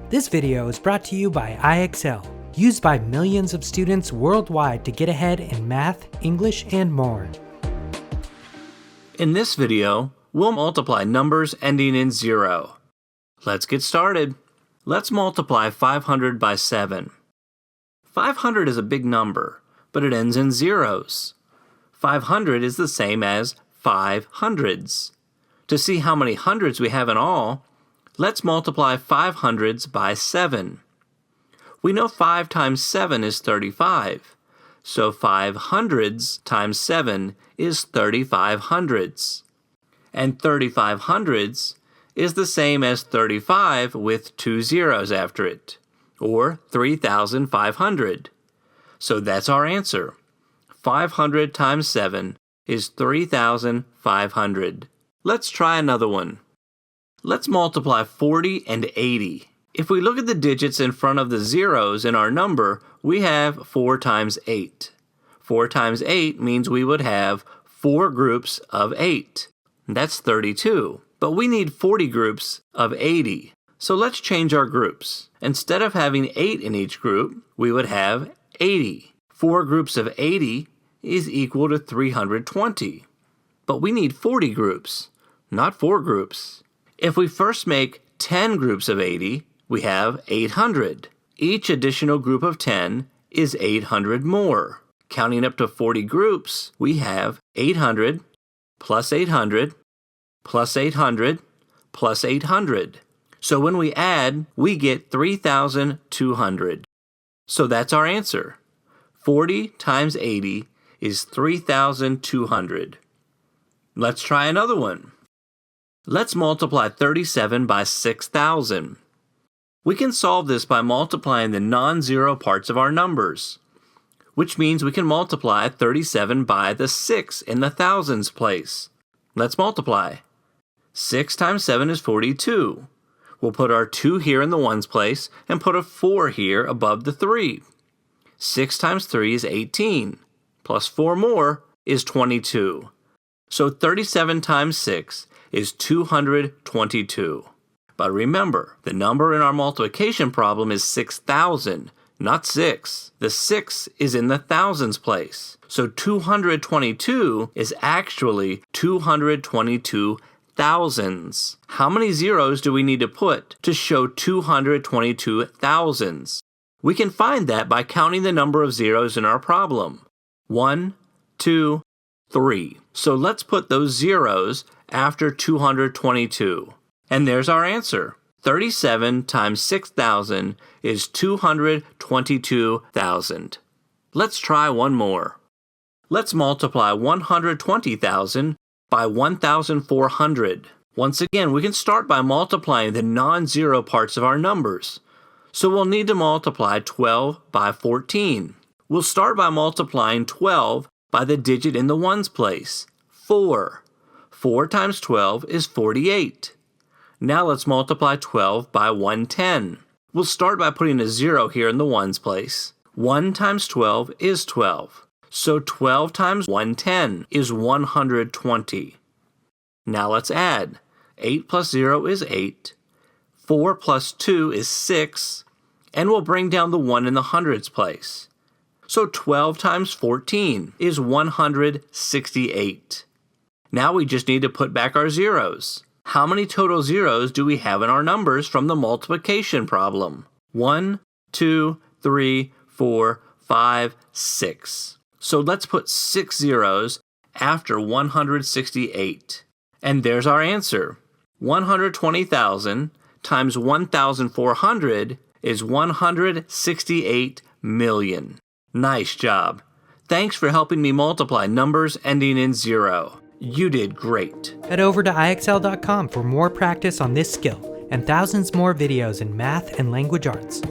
This video is brought to you by IXL, used by millions of students worldwide to get ahead in math, English, and more. In this video, we'll multiply numbers ending in 0. Let's get started. Let's multiply 500 by 7. 500 is a big number, but it ends in zeros. 500 is the same as 5 hundreds. To see how many hundreds we have in all, let's multiply 5 hundreds by 7. We know 5 times 7 is 35, so 5 hundreds times 7 is 35 hundreds. And 35 hundreds is the same as 35 with 2 zeros after it, or 3,500. So that's our answer. 500 times 7 is 3,500. Let's try another one. Let's multiply 40 and 80. If we look at the digits in front of the zeros in our number, we have 4 times 8. 4 times 8 means we would have 4 groups of 8. That's 32. But we need 40 groups of 80. So let's change our groups. Instead of having 8 in each group, we would have 80. 4 groups of 80 is equal to 320. But we need 40 groups, not 4 groups. If we first make 10 groups of 80, we have 800. Each additional group of 10 is 800 more. Counting up to 40 groups, we have 800 plus 800 plus 800 plus 800. So when we add, we get 3,200. So that's our answer. 40 times 80 is 3,200. Let's try another one. Let's multiply 37 by 6,000. We can solve this by multiplying the non-zero parts of our numbers, which means we can multiply 37 by the 6 in the thousands place. Let's multiply. 6 times 7 is 42. We'll put our 2 here in the ones place and put a 4 here above the 3. 6 times 3 is 18, plus 4 more is 22. So 37 times 6 is 222. But remember, the number in our multiplication problem is 6,000, not 6. The 6 is in the thousands place. So 222 is actually 222 thousands. How many zeros do we need to put to show 222 thousands? We can find that by counting the number of zeros in our problem. 1, 2, 3. So let's put those zeros after 222. And there's our answer. 37 times 6,000 is 222,000. Let's try one more. Let's multiply 120,000 by 1,400. Once again, we can start by multiplying the non-zero parts of our numbers. So we'll need to multiply 12 by 14. We'll start by multiplying 12 by the digit in the ones place, 4. 4 times 12 is 48. Now let's multiply 12 by 110. We'll start by putting a 0 here in the ones place. 1 times 12 is 12. So 12 times 110 is 120. Now let's add. 8 plus 0 is 8. 4 plus 2 is 6. And we'll bring down the 1 in the hundreds place. So 12 times 14 is 168. Now we just need to put back our zeros. How many total zeros do we have in our numbers from the multiplication problem? 1, 2, 3, 4, 5, 6. So let's put 6 zeros after 168. And there's our answer. 120,000 times 1,400 is 168 million. Nice job. Thanks for helping me multiply numbers ending in 0. You did great. Head over to IXL.com for more practice on this skill and thousands more videos in math and language arts.